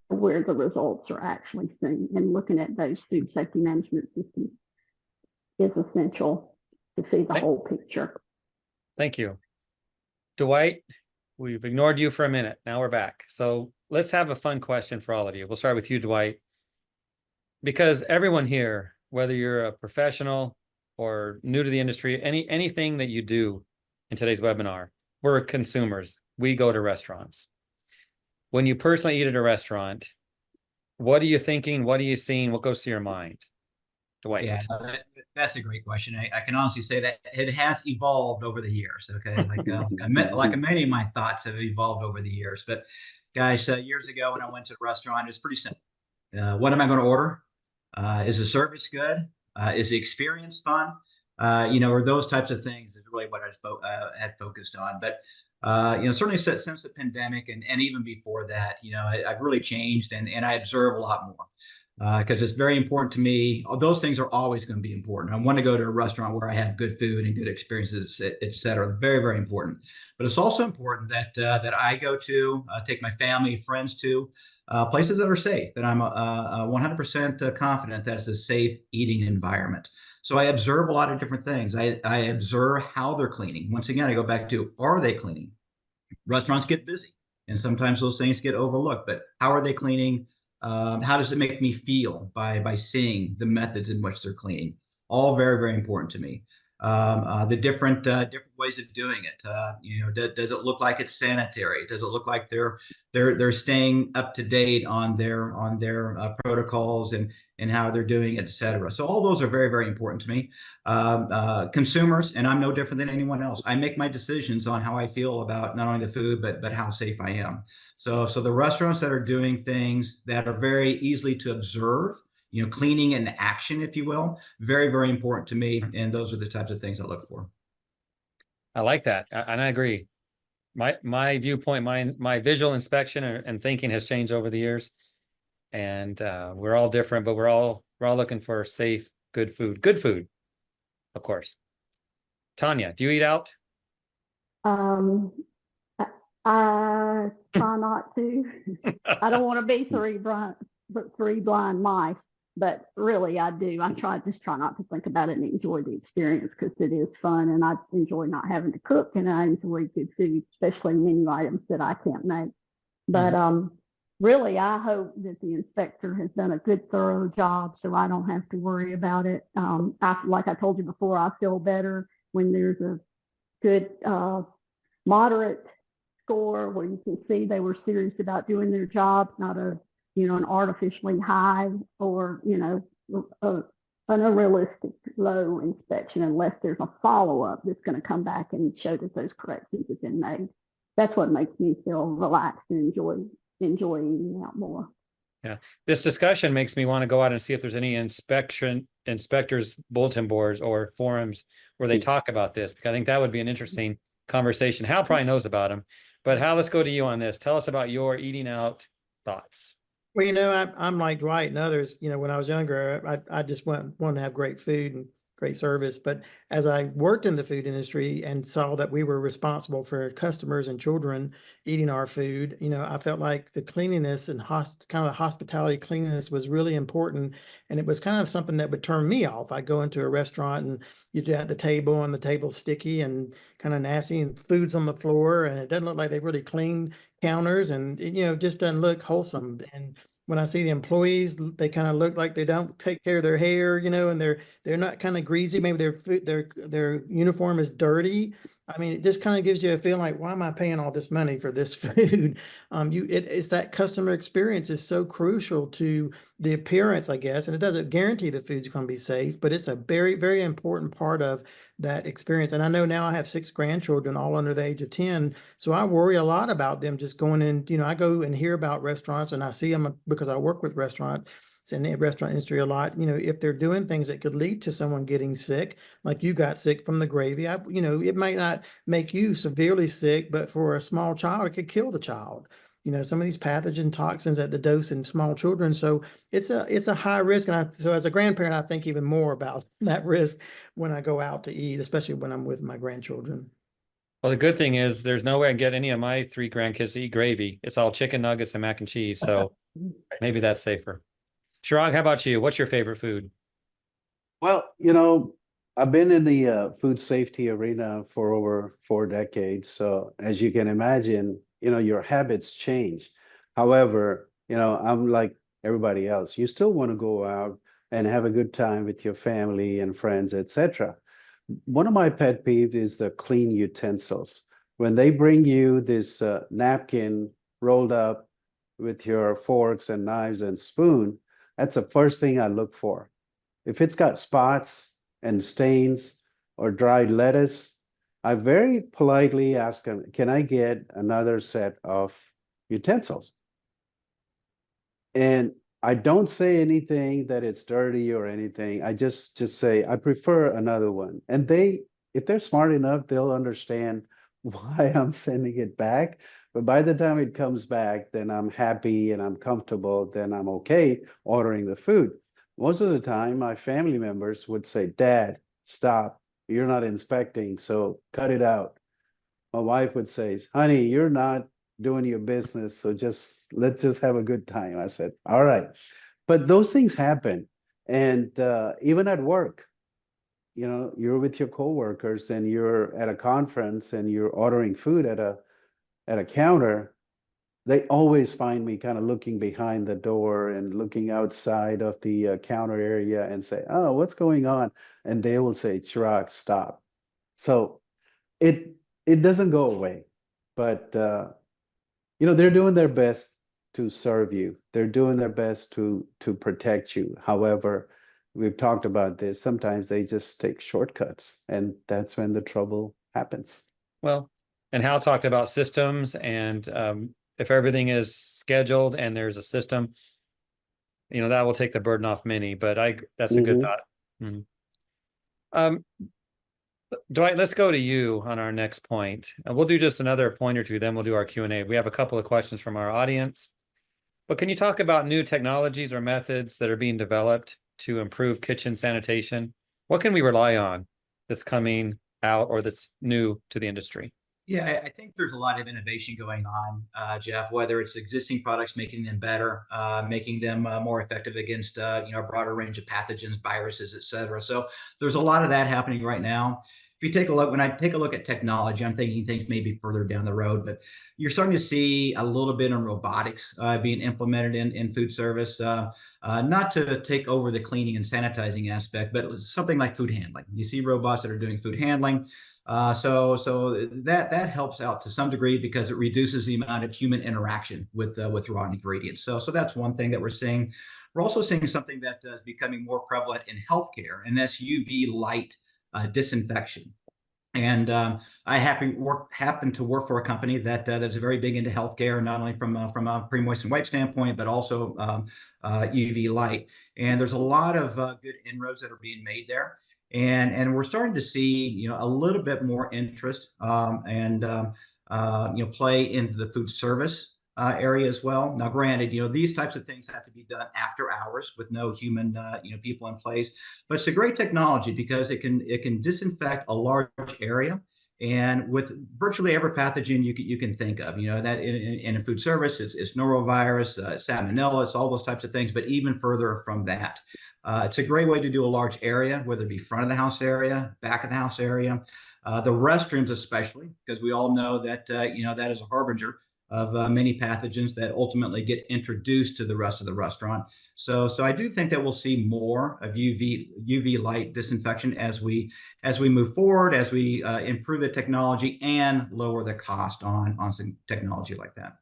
where the results are actually seen. And looking at those food safety management systems is essential to see the whole picture. Thank you. Dwight, we've ignored you for a minute. Now we're back. So let's have a fun question for all of you. We'll start with you, Dwight, because everyone here, whether you're a professional or new to the industry, anything that you do in today's webinar, we're consumers. We go to restaurants. When you personally eat at a restaurant, what are you thinking? What are you seeing? What goes to your mind? Dwight. Yeah, that's a great question. I can honestly say that it has evolved over the years. Okay, like many of my thoughts have evolved over the years. But guys, years ago when I went to a restaurant, it's pretty simple. What am I going to order? Is the service good? Is the experience fun? Or those types of things is really what I had focused on. But certainly since the pandemic and even before that, I've really changed and I observe a lot more. Because it's very important to me. Those things are always going to be important. I want to go to a restaurant where I have good food and good experiences, et cetera. Very, very important. But it's also important that I go to, take my family, friends to places that are safe, that I'm 100% confident that it's a safe eating environment. So I observe a lot of different things. I observe how they're cleaning. Once again, I go back to, are they cleaning? Restaurants get busy, and sometimes those things get overlooked. But how are they cleaning? How does it make me feel by seeing the methods in which they're cleaning? All very, very important to me. the different ways of doing it. Does it look like it's sanitary? Does it look like they're staying up to date on their protocols and how they're doing it, et cetera. So all those are very, very important to me. Consumers, and I'm no different than anyone else. I make my decisions on how I feel about not only the food, but how safe I am. So the restaurants that are doing things that are very easily to observe, cleaning in action, if you will, very, very important to me. And those are the types of things I look for. I like that. And I agree. My viewpoint, my visual inspection and thinking has changed over the years. And we're all different, but we're all looking for safe, good food, of course. Tanya, do you eat out? I try not to. I don't want to be three blind mice, but really I do. I just try not to think about it and enjoy the experience because it is fun and I enjoy not having to cook and I enjoy good food, especially menu items that I can't make. But really, I hope that the inspector has done a good, thorough job so I don't have to worry about it. Like I told you before, I feel better when there's a good, moderate score where you can see they were serious about doing their job, not an artificially high or, an unrealistic low inspection unless there's a follow-up that's going to come back and show that those corrections have been made. That's what makes me feel relaxed and enjoy eating out more. Yeah, this discussion makes me want to go out and see if there's any inspectors bulletin boards or forums where they talk about this, because I think that would be an interesting conversation. Hal probably knows about them, but Hal, let's go to you on this. Tell us about your eating out thoughts. Well, I'm like Dwight and others, when I was younger, I just wanted to have great food and great service. But as I worked in the food industry and saw that we were responsible for customers and children eating our food, I felt like the cleanliness and kind of the hospitality cleanliness was really important. And it was kind of something that would turn me off. I go into a restaurant and you're at the table and the table's sticky and kind of nasty and food's on the floor and it doesn't look like they really cleaned counters and it just doesn't look wholesome. And when I see the employees, they kind of look like they don't take care of their hair, and they're not kind of greasy. Maybe their uniform is dirty. I mean, it just kind of gives you a feeling like, why am I paying all this money for this food? It's that customer experience is so crucial to the appearance, I guess, and it doesn't guarantee the food's going to be safe, but it's a very, very important part of that experience. And I know now I have 6 grandchildren, all under the age of 10. So I worry a lot about them just going in, I go and hear about restaurants and I see them because I work with restaurants in the restaurant industry a lot, if they're doing things that could lead to someone getting sick, like you got sick from the gravy, it might not make you severely sick, but for a small child, it could kill the child. Some of these pathogen toxins at the dose in small children. So it's a high risk. And so as a grandparent, I think even more about that risk when I go out to eat, especially when I'm with my grandchildren. Well, the good thing is there's no way I can get any of my 3 grandkids to eat gravy. It's all chicken nuggets and mac and cheese. So maybe that's safer. Chirag, how about you? What's your favorite food? Well, I've been in the food safety arena for over 4 decades. So as you can imagine, your habits change. However, I'm like everybody else. You still want to go out and have a good time with your family and friends, etc. One of my pet peeves is the clean utensils. When they bring you this napkin rolled up with your forks and knives and spoon, that's the first thing I look for. If it's got spots and stains or dried lettuce, I very politely ask them, can I get another set of utensils? And I don't say anything that it's dirty or anything. I just say, I prefer another one. And if they're smart enough, they'll understand why I'm sending it back. But by the time it comes back, then I'm happy and I'm comfortable, then I'm okay ordering the food. Most of the time, my family members would say, Dad, stop. You're not inspecting, so cut it out. My wife would say, honey, you're not doing your business, so let's just have a good time. I said, all right. But those things happen. And even at work, you're with your coworkers and you're at a conference and you're ordering food at a counter. they always find me kind of looking behind the door and looking outside of the counter area and say, "Oh, what's going on?" And they will say, "Chirag, stop." So it it doesn't go away, but they're doing their best to serve you. They're doing their best to protect you. However, we've talked about this. Sometimes they just take shortcuts, and that's when the trouble happens. Well, and Hal talked about systems, and if everything is scheduled and there's a system, that will take the burden off many, but that's a good Mhm. thought. Mhm. Um, Dwight, let's go to you on our next point. We'll do just another point or two, then we'll do our Q&A. We have a couple of questions from our audience. But can you talk about new technologies or methods that are being developed to improve kitchen sanitation? What can we rely on that's coming out or that's new to the industry? Yeah, I think there's a lot of innovation going on, Jeff, whether it's existing products, making them better, making them more effective against, a broader range of pathogens, viruses, et cetera. So there's a lot of that happening right now. If you take a look, when I take a look at technology, I'm thinking things maybe further down the road, but you're starting to see a little bit in robotics being implemented in food service, not to take over the cleaning and sanitizing aspect, but something like food handling. You see robots that are doing food handling. So that helps out to some degree because it reduces the amount of human interaction with raw ingredients. So that's one thing that we're seeing. We're also seeing something that is becoming more prevalent in healthcare, and that's UV light disinfection. And I happen to work for a company that's very big into healthcare, not only from a pre-moistened wipe standpoint, but also UV light. And there's a lot of good inroads that are being made there. And we're starting to see a little bit more interest and play into the food service area as well. Now, granted, these types of things have to be done after hours with no human people in place. But it's a great technology because it can disinfect a large area, and with virtually every pathogen you can think of. That in a food service, it's norovirus, salmonella, it's all those types of things. But even further from that, it's a great way to do a large area, whether it be front of the house area, back of the house area, the restrooms especially, because we all know that that is a harbinger of many pathogens that ultimately get introduced to the rest of the restaurant. So I do think that we'll see more of UV light disinfection as we move forward, as we improve the technology and lower the cost on some technology like that.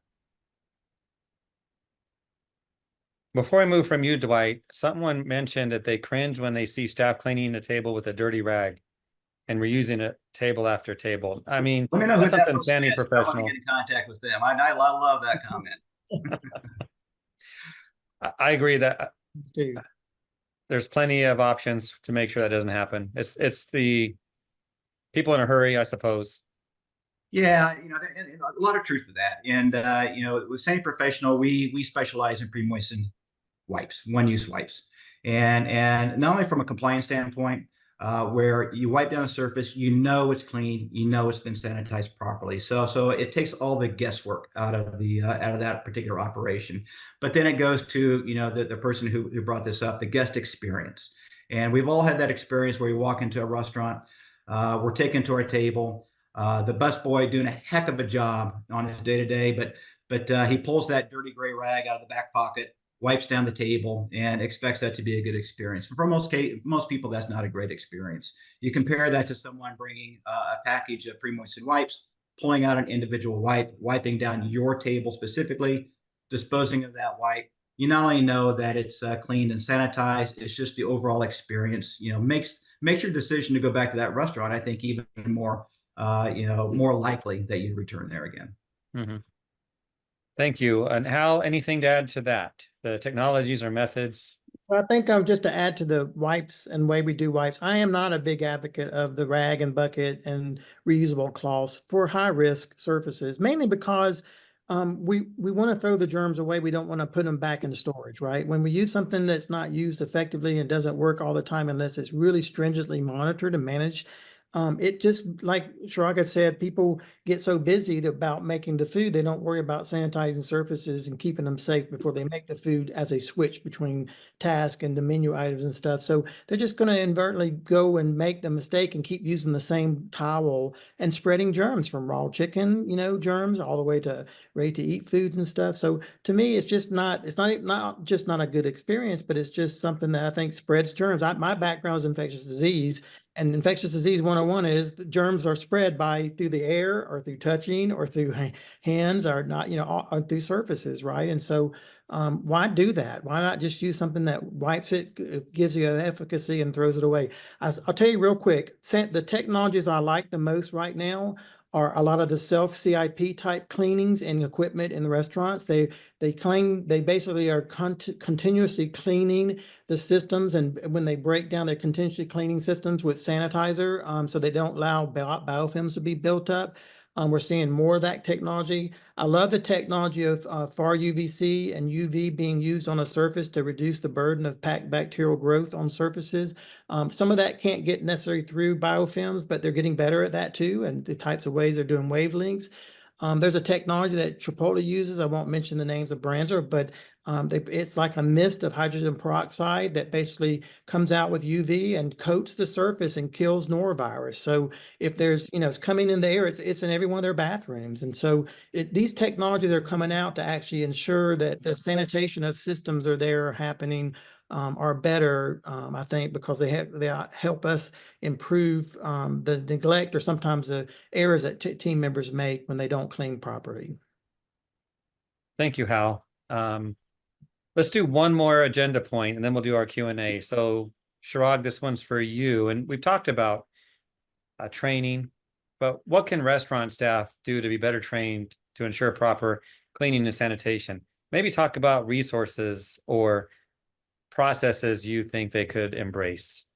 Before I move from you, Dwight, someone mentioned that they cringe when they see staff cleaning a table with a dirty rag and reusing it table after table. I mean, Let me know who that's that something person Sani is. I want to professional. get in contact with them. I love that comment. I agree that Steve. there's plenty of options to make sure that doesn't happen. It's the people in a hurry, I suppose. Yeah, a lot of truth to that. And with Sani Professional, we specialize in pre-moistened wipes, one-use wipes, and not only from a compliance standpoint, where you wipe down a surface, it's clean, it's been sanitized properly. So it takes all the guesswork out of that particular operation. But then it goes to the person who brought this up, the guest experience, and we've all had that experience where you walk into a restaurant, we're taken to our table. The busboy doing a heck of a job on his day to day, but he pulls that dirty gray rag out of the back pocket, wipes down the table, and expects that to be a good experience. For most people, that's not a great experience. You compare that to someone bringing a package of pre-moistened wipes, pulling out an individual wipe, wiping down your table specifically, disposing of that wipe. You not only know that it's cleaned and sanitized, it's just the overall experience. Makes your decision to go back to that restaurant, I think, even more more likely that you'd return there again. Mm-hmm. Thank you. And Hal, anything to add to that? The technologies or methods? I think just to add to the wipes and way we do wipes, I am not a big advocate of the rag and bucket and reusable cloths for high risk surfaces, mainly because we want to throw the germs away. We don't want to put them back into storage, right? When we use something that's not used effectively and doesn't work all the time unless it's really stringently monitored and managed, It just, like Chirag said, people get so busy about making the food, they don't worry about sanitizing surfaces and keeping them safe before they make the food as a switch between task and the menu items and stuff. So they're just going to inadvertently go and make the mistake and keep using the same towel and spreading germs from raw chicken, germs all the way to ready to eat foods and stuff. So to me, it's just not, not just not a good experience, but it's just something that I think spreads germs. My background is infectious disease. And infectious disease 101 is that germs are spread through the air or through touching or through hands or not, or through surfaces, right? And so why do that? Why not just use something that wipes it, gives you efficacy and throws it away? I'll tell you real quick, the technologies I like the most right now are a lot of the self CIP type cleanings and equipment in the restaurants. They basically are continuously cleaning the systems, and when they break down, they're continuously cleaning systems with sanitizer, so they don't allow biofilms to be built up. We're seeing more of that technology. I love the technology of far UVC and UV being used on a surface to reduce the burden of bacterial growth on surfaces. Some of that can't get necessarily through biofilms, but they're getting better at that too, and the types of ways they're doing wavelengths. There's a technology that Chipotle uses. I won't mention the names of brands, but it's like a mist of hydrogen peroxide that basically comes out with UV and coats the surface and kills norovirus. So if there's, it's coming in the air, it's in every one of their bathrooms. And so these technologies are coming out to actually ensure that the sanitation of systems are happening, are better, I think, because they help us improve the neglect or sometimes the errors that team members make when they don't clean properly. Thank you, Hal. Let's do one more agenda point and then we'll do our Q&A. So Chirag, this one's for you. And we've talked about training, but what can restaurant staff do to be better trained to ensure proper cleaning and sanitation? Maybe talk about resources or processes you think they could embrace.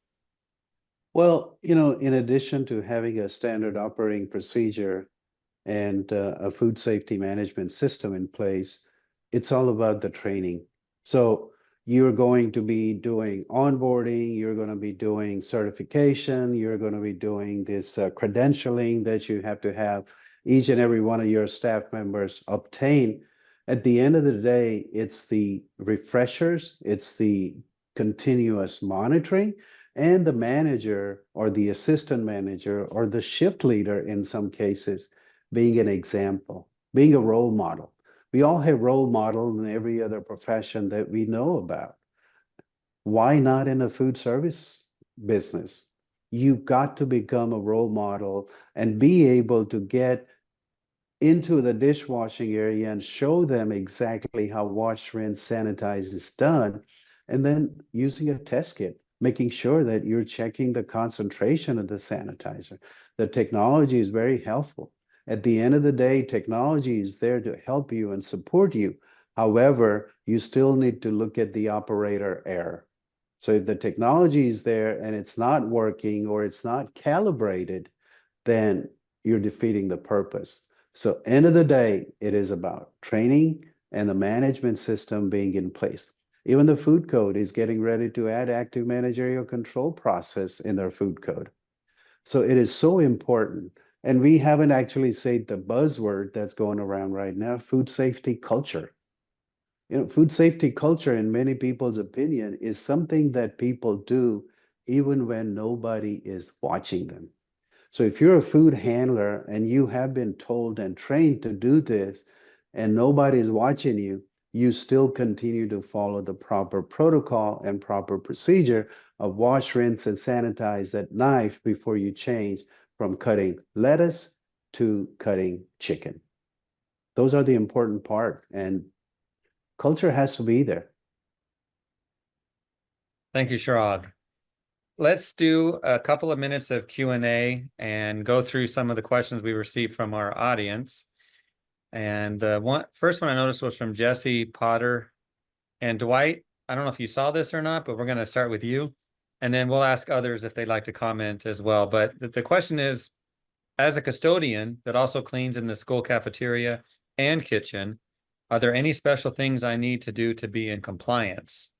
Well, in addition to having a standard operating procedure and a food safety management system in place, it's all about the training. So you're going to be doing onboarding, you're going to be doing certification, you're going to be doing this credentialing that you have to have each and every one of your staff members obtain. At the end of the day, it's the refreshers, it's the continuous monitoring, and the manager or the assistant manager or the shift leader in some cases being an example, being a role model. We all have role models in every other profession that we know about. Why not in a food service business? You've got to become a role model and be able to get into the dishwashing area and show them exactly how wash, rinse, sanitize is done. And then using a test kit, making sure that you're checking the concentration of the sanitizer. The technology is very helpful. At the end of the day, technology is there to help you and support you. However, you still need to look at the operator error. So if the technology is there and it's not working or it's not calibrated, then you're defeating the purpose. So end of the day, it is about training and the management system being in place. Even the food code is getting ready to add active managerial control process in their food code. So it is so important. And we haven't actually said the buzzword that's going around right now, food safety culture. Food safety culture, in many people's opinion, is something that people do even when nobody is watching them. So if you're a food handler and you have been told and trained to do this and nobody is watching you, you still continue to follow the proper protocol and proper procedure of wash, rinse, and sanitize that knife before you change from cutting lettuce to cutting chicken. Those are the important part, and culture has to be there. Thank you, Chirag. Let's do a couple of minutes of Q&A and go through some of the questions we received from our audience. And the first one I noticed was from Jesse Potter and Dwight. I don't know if you saw this or not, but we're going to start with you. And then we'll ask others if they'd like to comment as well. But the question is, as a custodian that also cleans in the school cafeteria and kitchen, are there any special things I need to do to be in compliance?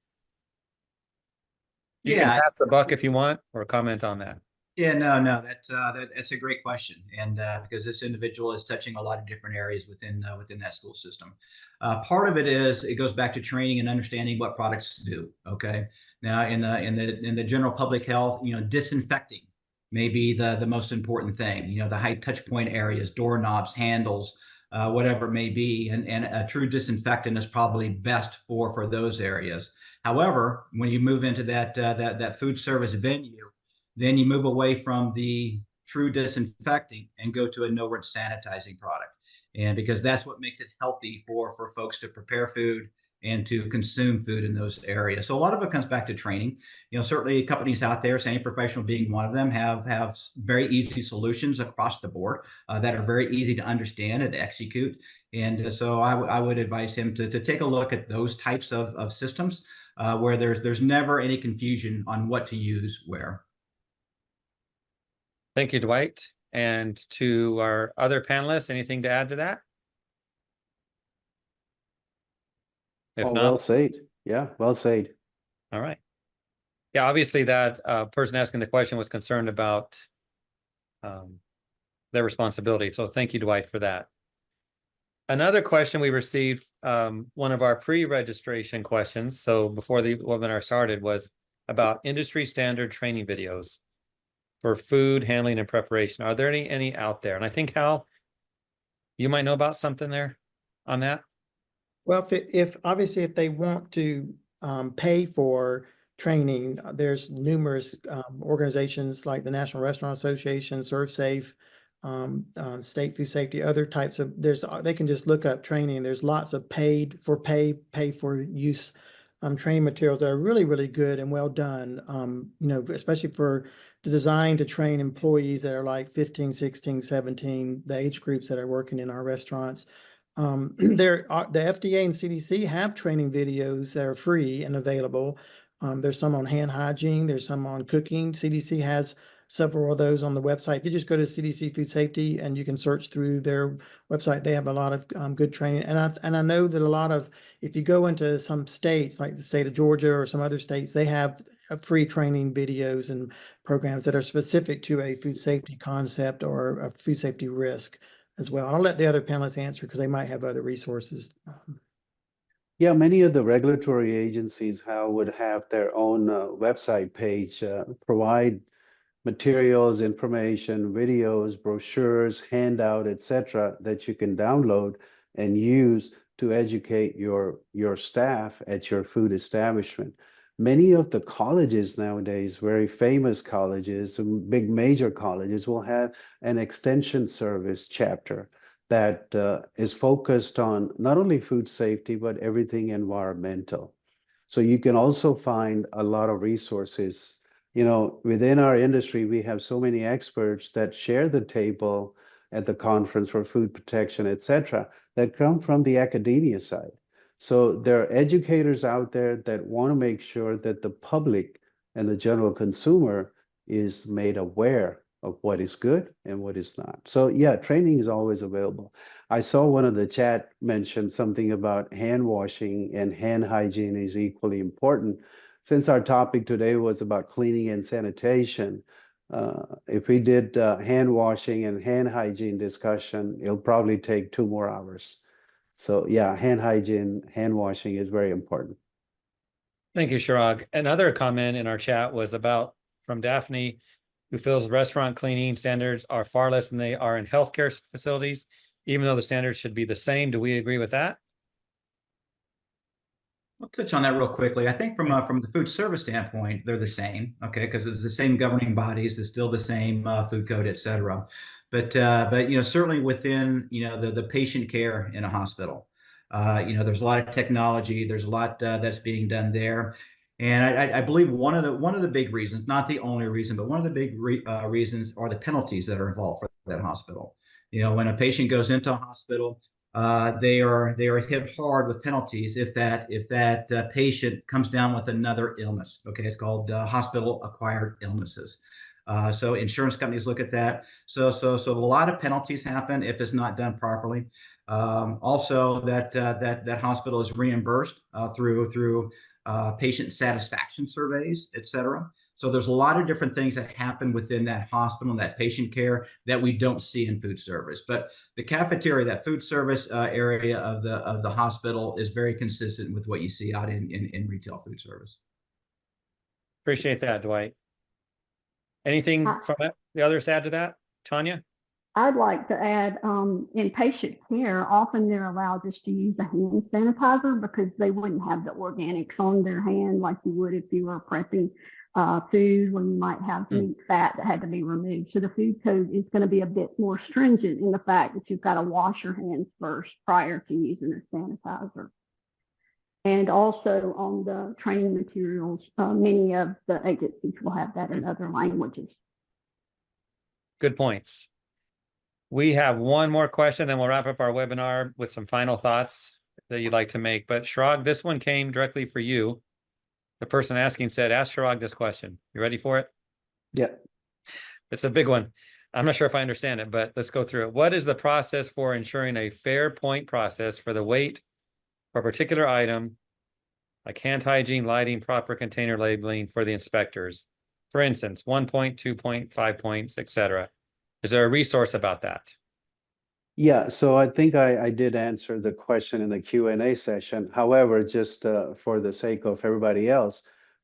You can pass the buck if you want or comment on that. Yeah, no, that's a great question, and because this individual is touching a lot of different areas within that school system. Part of it is it goes back to training and understanding what products do. Okay, now in the general public health, disinfecting may be the most important thing. The high touch point areas, doorknobs, handles, whatever it may be, and a true disinfectant is probably best for those areas. However, when you move into that food service venue, then you move away from the true disinfecting and go to a no-rinse sanitizing product. And because that's what makes it healthy for folks to prepare food and to consume food in those areas. So a lot of it comes back to training. Certainly companies out there, Sani Professional being one of them, have very easy solutions across the board that are very easy to understand and execute. And so I would advise him to take a look at those types of systems where there's never any confusion on what to use where. Thank you, Dwight. And to our other panelists, anything to add to that? If Oh, not, well said. Yeah, well said. all right. Yeah, obviously that person asking the question was concerned about their responsibility. So thank you, Dwight, for that. Another question we received, one of our pre-registration questions, so before the webinar started, was about industry standard training videos for food handling and preparation. Are there any out there? And I think, Hal, you might know about something there on that. Well, if obviously if they want to pay for training, there's numerous organizations like the National Restaurant Association, ServSafe, State Food Safety, other types of, they can just look up training. There's lots of pay for use training materials that are really, really good and well done, especially for the design to train employees that are like 15, 16, 17, the age groups that are working in our restaurants. The FDA and CDC have training videos that are free and available. There's some on hand hygiene. There's some on cooking. CDC has several of those on the website. If you just go to CDC Food Safety and you can search through their website, they have a lot of good training. And I know that a lot of, if you go into some states like the state of Georgia or some other states, they have free training videos and programs that are specific to a food safety concept or a food safety risk as well. I'll let the other panelists answer because they might have other resources. Yeah, many of the regulatory agencies would have their own website page, provide materials, information, videos, brochures, handout, etc., that you can download and use to educate your staff at your food establishment. Many of the colleges nowadays, very famous colleges, big major colleges, will have an extension service chapter that is focused on not only food safety, but everything environmental. So you can also find a lot of resources. Within our industry, we have so many experts that share the table at the conference for food protection, etc., that come from the academia side. So there are educators out there that want to make sure that the public and the general consumer is made aware of what is good and what is not. So yeah, training is always available. I saw one of the chat mention something about hand washing, and hand hygiene is equally important. Since our topic today was about cleaning and sanitation, if we did hand washing and hand hygiene discussion, it'll probably take 2 more hours. So yeah, hand hygiene, hand washing is very important. Thank you, Chirag. Another comment in our chat was from Daphne, who feels restaurant cleaning standards are far less than they are in healthcare facilities, even though the standards should be the same. Do we agree with that? I'll touch on that real quickly. I think from the food service standpoint, they're the same, okay, because it's the same governing bodies, it's still the same food code, et cetera. But certainly within the patient care in a hospital, there's a lot of technology, there's a lot that's being done there, and I believe one of the big reasons, not the only reason, but one of the big reasons are the penalties that are involved for that hospital. When a patient goes into a hospital, they are hit hard with penalties if that patient comes down with another illness. Okay, it's called hospital acquired illnesses. So insurance companies look at that. So a lot of penalties happen if it's not done properly. Also, that hospital is reimbursed through patient satisfaction surveys, et cetera. So there's a lot of different things that happen within that hospital and that patient care that we don't see in food service. But the cafeteria, that food service area of the hospital, is very consistent with what you see out in retail food service. Appreciate that, Dwight. Anything from the others to add to that, Tanya? I'd like to add, in patient care, often they're allowed just to use a hand sanitizer because they wouldn't have the organics on their hand like you would if you were prepping food when you might have meat fat that had to be removed. So the food code is going to be a bit more stringent in the fact that you've got to wash your hands first prior to using a sanitizer. And also on the training materials, many of the agencies will have that in other languages. Good points. We have one more question, then we'll wrap up our webinar with some final thoughts that you'd like to make. But Chirag, this one came directly for you. The person asking said, ask Chirag this question. You ready for it? Yeah. It's a big one. I'm not sure if I understand it, but let's go through it. What is the process for ensuring a fair point process for the weight for a particular item, like hand hygiene, lighting, proper container labeling for the inspectors? For instance, 1 point, 2 point, 5 points, etc. Is there a resource about that? Yeah, so I think I did answer the question in the Q&A session. However, just for the sake of everybody else,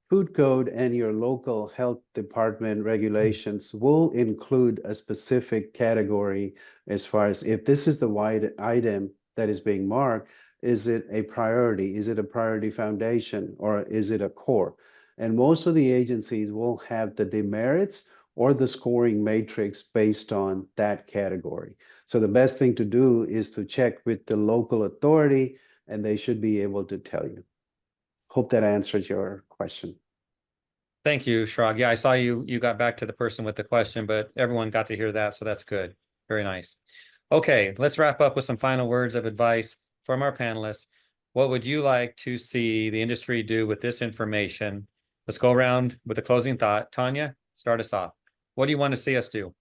food code and your local health department regulations will include a specific category as far as if this is the wide item that is being marked, is it a priority? Is it a priority foundation or is it a core? And most of the agencies will have the demerits or the scoring matrix based on that category. So the best thing to do is to check with the local authority and they should be able to tell you. Hope that answers your question. Thank you, Chirag. Yeah, I saw you got back to the person with the question, but everyone got to hear that, so that's good. Very nice. Okay, let's wrap up with some final words of advice from our panelists. What would you like to see the industry do with this information? Let's go around with a closing thought. Tanya, start us off. What do you want to see us do?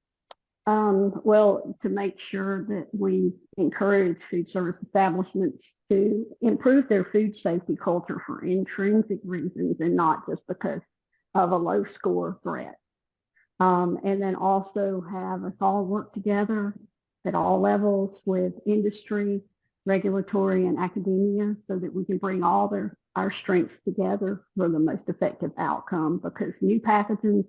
Well, to make sure that we encourage food service establishments to improve their food safety culture for intrinsic reasons and not just because of a low score threat. And then also have us all work together at all levels with industry, regulatory, and academia so that we can bring all our strengths together for the most effective outcome, because new pathogens,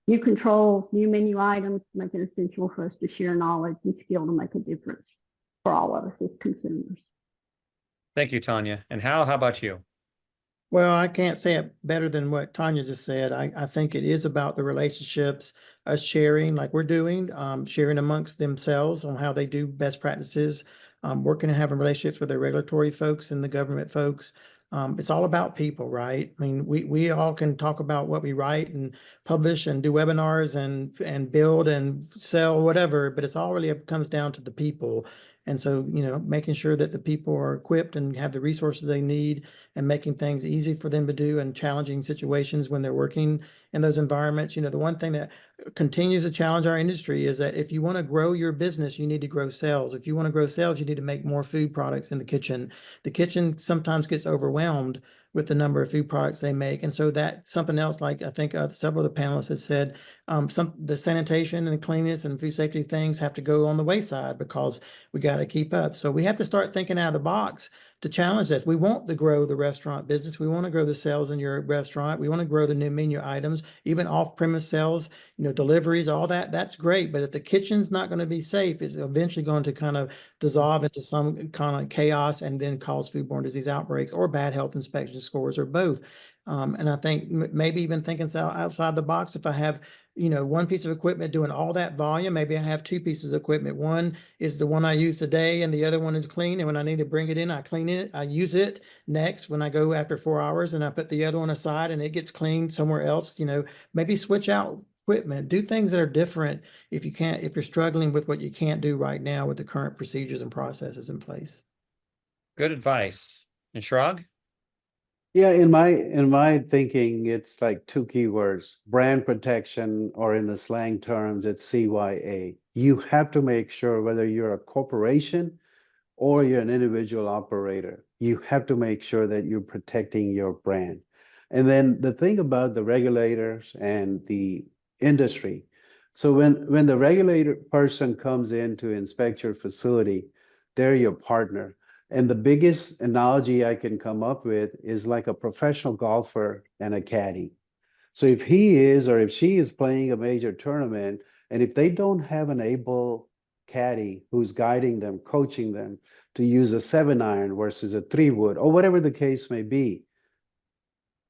new controls, new menu items make it essential for us to share knowledge and skill to make a difference for all of us as consumers. Thank you, Tanya. And how about you? Well, I can't say it better than what Tanya just said. I think it is about the relationships, us sharing like we're doing, sharing amongst themselves on how they do best practices, working and having relationships with their regulatory folks and the government folks. It's all about people, right? I mean, we all can talk about what we write and publish and do webinars and build and sell whatever, but it's all really comes down to the people. And so, making sure that the people are equipped and have the resources they need and making things easy for them to do in challenging situations when they're working in those environments. The one thing that continues to challenge our industry is that if you want to grow your business, you need to grow sales. If you want to grow sales, you need to make more food products in the kitchen. The kitchen sometimes gets overwhelmed with the number of food products they make. And so that something else, like I think several of the panelists have said, the sanitation and the cleanliness and food safety things have to go on the wayside because we got to keep up. So we have to start thinking out of the box to challenge this. We want to grow the restaurant business. We want to grow the sales in your restaurant. We want to grow the new menu items, even off-premise sales, deliveries, all that. That's great. But if the kitchen's not going to be safe, it's eventually going to kind of dissolve into some kind of chaos and then cause foodborne disease outbreaks or bad health inspection scores or both. And I think maybe even thinking outside the box, if I have one piece of equipment doing all that volume, maybe I have two pieces of equipment. One is the one I use today and the other one is clean. And when I need to bring it in, I clean it, I use it next when I go after 4 hours and I put the other one aside and it gets cleaned somewhere else. Maybe switch out equipment, do things that are different if you're struggling with what you can't do right now with the current procedures and processes in place. Good advice. And Chirag? Yeah, in my thinking, it's like two keywords: brand protection, or in the slang terms, it's CYA. You have to make sure whether you're a corporation or you're an individual operator, you have to make sure that you're protecting your brand. And then the thing about the regulators and the industry. So when the regulator person comes in to inspect your facility, they're your partner. And the biggest analogy I can come up with is like a professional golfer and a caddy. So if he is or if she is playing a major tournament, and if they don't have an able caddy who's guiding them, coaching them to use a 7-iron versus a 3-wood, or whatever the case may be,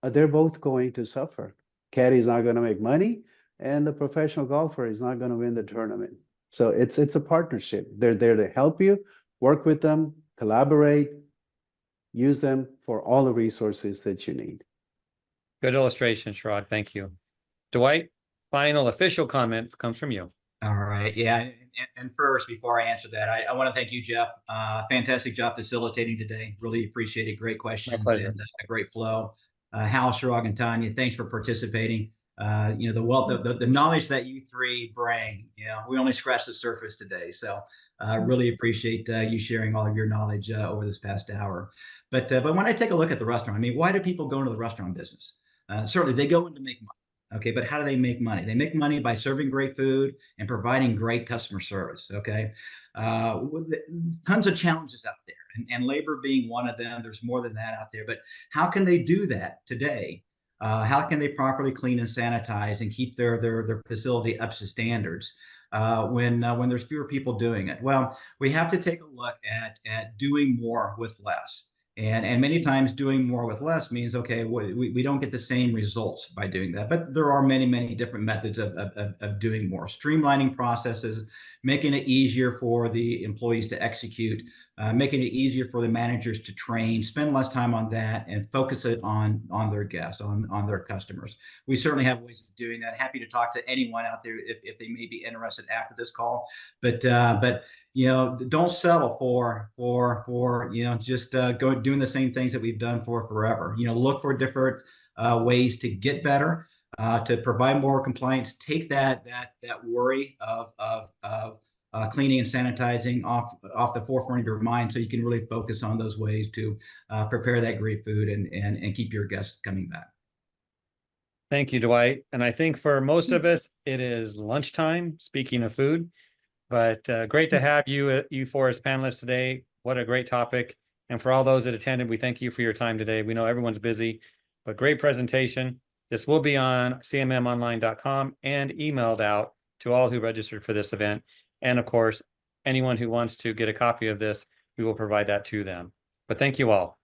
they're both going to suffer. Caddy's not going to make money, and the professional golfer is not going to win the tournament. So it's a partnership. They're there to help you, work with them, collaborate, use them for all the resources that you need. Good illustration, Chirag. Thank you. Dwight, final official comment comes from you. All right. Yeah. And first, before I answer that, I want to thank you, Jeff. Fantastic job facilitating today. Really appreciate it. Great questions and a great flow. Hal, Chirag, and Tanya, thanks for participating. The wealth of the knowledge that you three bring, we only scratched the surface today. So really appreciate you sharing all of your knowledge over this past hour. But when I take a look at the restaurant, I mean, why do people go into the restaurant business? Certainly they go in to make money. Okay, but how do they make money? They make money by serving great food and providing great customer service. Okay, tons of challenges out there, and labor being one of them. There's more than that out there. But how can they do that today? How can they properly clean and sanitize and keep their facility up to standards when there's fewer people doing it? Well, we have to take a look at doing more with less. And many times doing more with less means, okay, we don't get the same results by doing that. But there are many, many different methods of doing more. Streamlining processes, making it easier for the employees to execute, making it easier for the managers to train, spend less time on that, and focus it on their guests, on their customers. We certainly have ways of doing that. Happy to talk to anyone out there if they may be interested after this call. But don't settle for just doing the same things that we've done for forever. Look for different ways to get better, to provide more compliance. Take that worry of cleaning and sanitizing off the forefront of your mind, so you can really focus on those ways to prepare that great food and keep your guests coming back. Thank you, Dwight. And I think for most of us, it is lunchtime, speaking of food. But great to have you four as panelists today. What a great topic. And for all those that attended, we thank you for your time today. We know everyone's busy, but great presentation. This will be on cmmonline.com and emailed out to all who registered for this event. And of course, anyone who wants to get a copy of this, we will provide that to them. But thank you all.